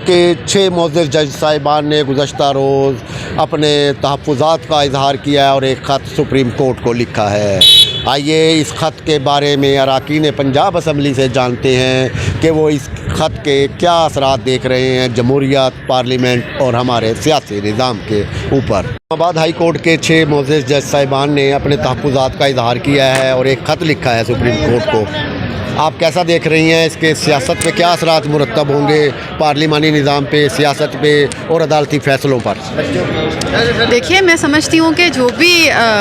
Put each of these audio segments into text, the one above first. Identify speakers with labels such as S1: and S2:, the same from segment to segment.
S1: के 6 मुअज़्ज़ज़ जज साहिबान ने गुज़श्ता रोज़ अपने तहफ़्फ़ुज़ात का इज़हार किया है और एक ख़त सुप्रीम कोर्ट को लिखा है। आइए इस ख़त के बारे में अरकान पंजाब असम्बली से जानते हैं कि वो इस ख़त के क्या असरात देख रहे हैं जमहूरियत, पार्लियामेंट और हमारे सियासी निज़ाम के ऊपर। इस्लामाबाद हाई कोर्ट के 6 मुअज़्ज़ज़ जज साहिबान ने अपने तहफ़्फ़ुज़ात का इज़हार किया है और एक ख़त लिखा है सुप्रीम कोर्ट को। आप कैसा देख रही हैं, इसके सियासत पे क्या असरात मुरतब होंगे, पार्लिमानी निज़ाम पे, सियासत पे और अदालती फ़ैसलों पर?
S2: देखिए, मैं समझती हूँ कि जो भी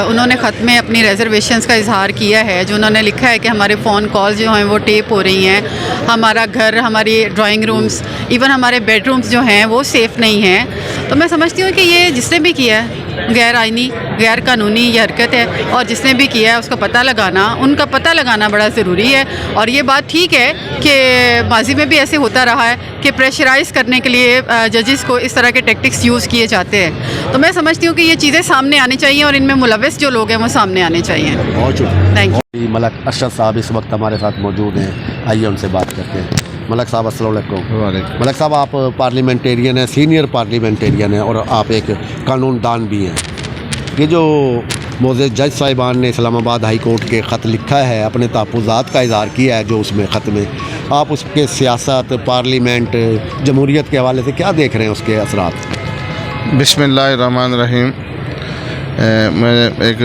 S2: उन्होंने ख़त में अपनी रिजर्वेशंस का इजहार किया है, जो उन्होंने लिखा है कि हमारे फ़ोन कॉल्स जो हैं वो टेप हो रही हैं, हमारा घर, हमारी ड्राइंग रूम्स, इवन हमारे बेडरूम्स जो हैं वो सेफ़ नहीं हैं, तो मैं समझती हूँ कि ये जिसने भी किया है गैर आइनी, गैर कानूनी ये हरकत है और जिसने भी किया है उसका पता लगाना, उनका पता लगाना बड़ा ज़रूरी है। और ये बात ठीक है कि माजी में भी ऐसे होता रहा है कि प्रेशराइज़ करने के लिए जजेस को इस तरह के टेक्टिक्स यूज़ किए जाते हैं, तो मैं समझती हूँ कि ये चीज़ें सामने आनी चाहिए और इनमें मुलव्वस जो लोग हैं वो सामने आने चाहिए।
S1: बहुत
S2: थैंक यू।
S1: मलक अरशद साहब इस वक्त हमारे साथ मौजूद हैं, आइए उनसे बात करते हैं। मलक साहब अस्सलाम वालेकुम। मलक साहब, आप पार्लियामेंटेरियन हैं, सीनियर पार्लियामेंटेरियन हैं और आप एक कानूनदान भी हैं। ये जो मुअज़्ज़ज़ जज साहिबान ने इस्लामाबाद हाई कोर्ट के ख़त लिखा है, अपने तहफ़्फ़ुज़ात का इज़हार किया है जो उसमें ख़त में, आप उसके सियासत, पार्लियामेंट, जमहूरियत के हवाले से क्या देख रहे हैं उसके असरात?
S3: बिस्मिल्लाहिर्रहमानिर्रहीम। मैं एक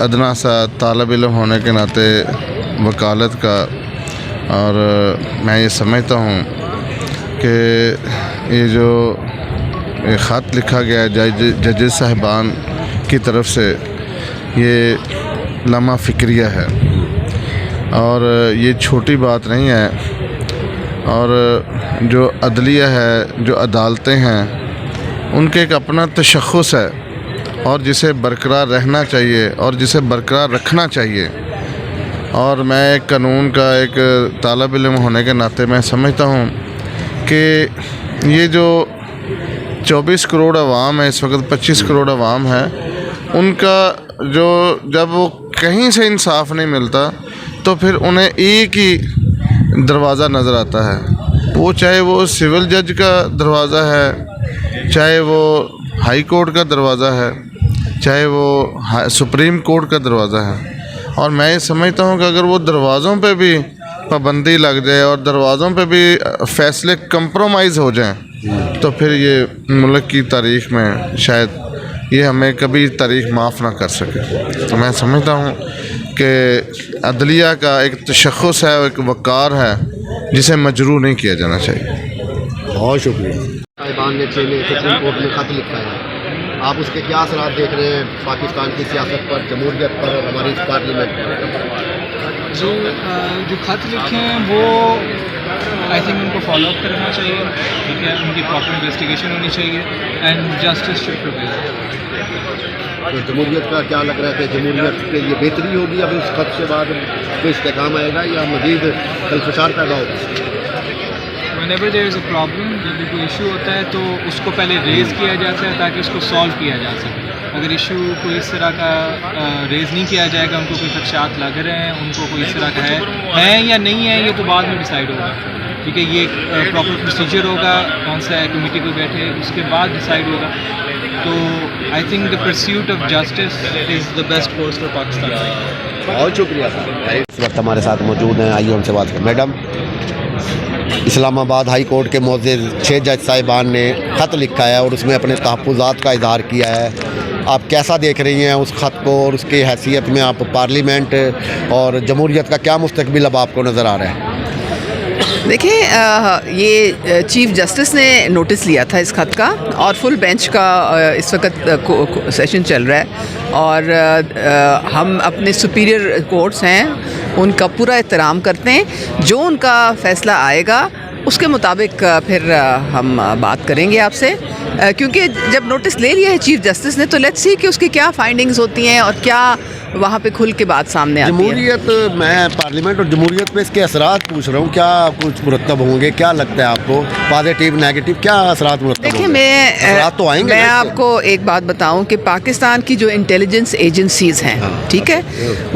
S3: अदना सा तालिब इल्म होने के नाते वकालत का और मैं ये समझता हूँ कि ये जो ख़त लिखा गया है जजेस साहिबान की तरफ से, ये लम्हा फ़िक्रिया है और ये छोटी बात नहीं है। और जो अदलिया है, जो अदालतें हैं, उनके एक अपना तशख़्ख़ुस है और जिसे बरकरार रहना चाहिए और जिसे बरकरार रखना चाहिए। और मैं एक कानून का एक तालिब इल्म होने के नाते मैं समझता हूँ कि ये जो 24 करोड़ अवाम है, इस वक्त 25 करोड़ अवाम है, उनका जो जब वो कहीं से इंसाफ नहीं मिलता तो फिर उन्हें एक ही दरवाज़ा नज़र आता है, वो चाहे वो सिविल जज का दरवाज़ा है, चाहे वो हाई कोर्ट का दरवाज़ा है, चाहे वो सुप्रीम कोर्ट का दरवाज़ा है। और मैं ये समझता हूँ कि अगर वो दरवाज़ों पे भी पाबंदी लग जाए और दरवाज़ों पे भी फ़ैसले कंप्रोमाइज़ हो जाएं तो फिर ये मुल्क की तारीख़ में शायद ये हमें कभी तारीख़ माफ़ ना कर सके। तो मैं समझता हूँ कि अदलिया का एक तशख़्ख़ुस है, एक वक़ार है जिसे मजरूह नहीं किया जाना चाहिए।
S1: बहुत शुक्रिया। साहिबान ने सुप्रीम कोर्ट में ख़त लिखा है, आप उसके क्या असरात देख रहे हैं पाकिस्तान की सियासत पर, जमहूरियत पर और हमारी पार्लियामेंट पर?
S4: जो ख़त लिखे हैं वो आई थिंक उनको फॉलो अप करना चाहिए, ठीक है, उनकी प्रॉपर इन्वेस्टिगेशन होनी चाहिए एंड जस्टिस शुड प्रिवेल।
S1: तो जमहूरियत का क्या लग रहा है कि जमहूरियत के लिए बेहतरी होगी अब इस ख़त से बाद, कोई इस्तेकाम आएगा या मज़ीद खलफशार पैदा होगा?
S4: Whenever there is a problem, जब भी कोई इशू होता है तो उसको पहले रेज़ किया जाता है ताकि उसको सॉल्व किया जा सके। अगर इशू कोई इस तरह का रेज़ नहीं किया जाएगा, उनको कोई खदशात लग रहे हैं, उनको कोई इस तरह का है या नहीं है, ये तो बाद में डिसाइड होगा, ठीक है। ये एक प्रॉपर प्रोसीजर होगा, कौन सा कमेटी को बैठे उसके बाद डिसाइड होगा। तो I think the pursuit of justice is the best course for Pakistan.
S1: बहुत शुक्रिया सर। इस वक्त हमारे साथ मौजूद हैं, आइए उनसे बात करें। मैडम, इस्लामाबाद हाई कोर्ट के मुअज़्ज़ज़ 6 जज साहिबान ने ख़त लिखा है और उसमें अपने तहफ़्फ़ुज़ात का इज़हार किया है, आप कैसा देख रही हैं उस ख़त को और उसकी हैसियत में आप पार्लियामेंट और जमहूरियत का क्या मुस्तकबिल अब आपको नज़र आ रहा है?
S5: देखिए, ये चीफ़ जस्टिस ने नोटिस लिया था इस ख़त का और फुल बेंच का इस वक्त सेशन चल रहा है और हम अपने सुपीरियर कोर्ट्स हैं उनका पूरा एहतराम करते हैं। जो उनका फ़ैसला आएगा उसके मुताबिक फिर हम बात करेंगे आपसे, क्योंकि जब नोटिस ले लिया है चीफ़ जस्टिस ने तो लेट्स सी कि उसकी क्या फाइंडिंग्स होती हैं और क्या वहाँ पे खुल के बात सामने आती है।
S1: जमहूरियत, मैं पार्लियामेंट और जमहूरियत पे इसके असरात पूछ रहा हूँ, क्या कुछ मुरतब होंगे, क्या लगता है आपको, पॉजिटिव नेगेटिव क्या असरात मुरतब होंगे?
S5: देखिए,
S1: तो आएंगे।
S5: मैं आपको एक बात बताऊँ कि पाकिस्तान की जो इंटेलिजेंस एजेंसीज़ हैं, ठीक है,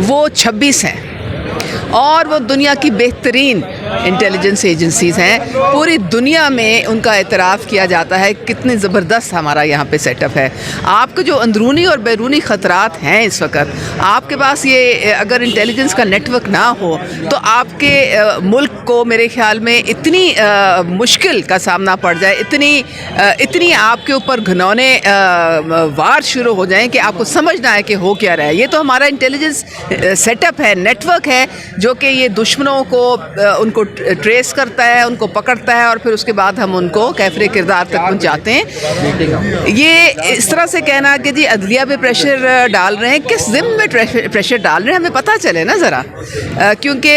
S5: वो 26 हैं और वो दुनिया की बेहतरीन इंटेलिजेंस एजेंसीज़ हैं, पूरी दुनिया में उनका एतराफ़ किया जाता है कितने ज़बरदस्त हमारा यहाँ पे सेटअप है। आपके जो अंदरूनी और बैरूनी ख़तरात हैं इस वक्त, आपके पास ये अगर इंटेलिजेंस का नेटवर्क ना हो तो आपके मुल्क को मेरे ख्याल में इतनी मुश्किल का सामना पड़ जाए, इतनी आपके ऊपर घिनौने वार शुरू हो जाएं कि आपको समझ ना आए कि हो क्या रहा है। ये तो हमारा इंटेलिजेंस सेटअप है, नेटवर्क है, जो कि ये दुश्मनों को उनको ट्रेस करता है, उनको पकड़ता है और फिर उसके बाद हम उनको कैफरे किरदार तक पहुंचाते हैं। ये इस तरह से कहना कि जी अदलिया पे प्रेशर डाल रहे हैं, किस ज़िम्मे में प्रेशर डाल रहे हैं हमें पता चले ना ज़रा, क्योंकि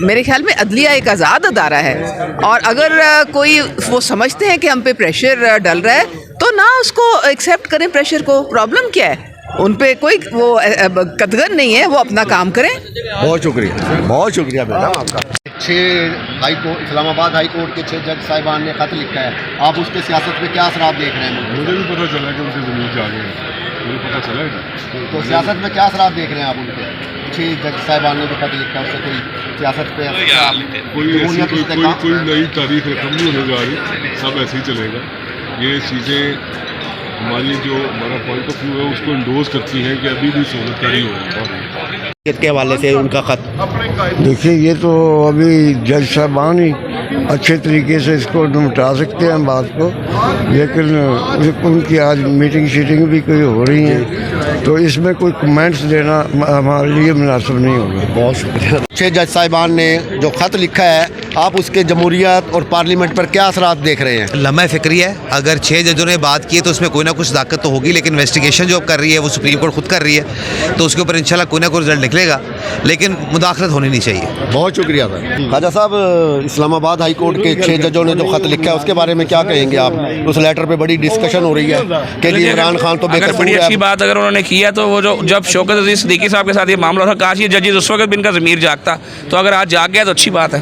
S5: मेरे ख्याल में अदलिया एक आज़ाद अदारा है और अगर कोई वो समझते हैं कि हम पे प्रेशर डल रहा है तो ना उसको एक्सेप्ट करें प्रेशर को। प्रॉब्लम क्या है? उन पे कोई वो कदगन नहीं है, वो अपना काम करें।
S1: बहुत शुक्रिया मैडम आपका। 6 high court, Islamabad high court के 6 जज साहिबान ने ख़त लिखा है, आप उसके सियासत पे क्या असरात देख रहे हैं?
S6: मुझे भी पता चला कि उनसे ज़मीन से आगे मुझे पता चला
S1: तो सियासत में क्या असरात देख रहे हैं आप उनके? 6 जज साहिबान ने जो खत लिखा है उससे कोई सियासत पे
S6: कोई नई तारीख रकम नहीं होने जा रही, सब ऐसे ही चलेगा। ये चीज़ें हमारी जो हमारा पॉइंट ऑफ व्यू है उसको इंडोर्स करती हैं कि अभी भी सहूलतकारी हो रही है।
S1: के हवाले से उनका खत
S7: देखिए, ये तो अभी जज साहबान ही अच्छे तरीके से इसको निपटा सकते हैं बात को, लेकिन उनकी आज मीटिंग शीटिंग भी कोई हो रही है तो इसमें कोई कमेंट्स देना हमारे लिए मुनासिब नहीं होगा।
S1: बहुत शुक्रिया। 6 जज साहिबान ने जो ख़त लिखा है, आप उसके जमहूरियत और पार्लियामेंट पर क्या असरात देख रहे हैं?
S8: लम्हा फ़िक्री है। अगर 6 जजों ने बात की है तो उसमें कोई ना कुछ ताकत तो होगी, लेकिन इन्वेस्टिगेशन जो अब कर रही है वो सुप्रीम कोर्ट खुद कर रही है, तो उसके ऊपर इंशाल्लाह कोई ना कोई रिजल्ट निकलेगा, लेकिन मुदाखलत होनी नहीं चाहिए।
S1: बहुत शुक्रिया sir. Khwaja Sahab, Islamabad high court के 6 जजों ने जो खत लिखा है उसके बारे में क्या कहेंगे आप? उस लेटर पे बड़ी डिस्कशन हो रही है कि इमरान खान तो
S9: अगर बड़ी अच्छी बात अगर उन्होंने किया तो वो जो जब शौकत अजीज सिद्दीकी साहब के साथ ये मामला था, काश ये जजेस उस वक्त भी इनका ज़मीर जागता, तो अगर आज जाग गया तो अच्छी बात है।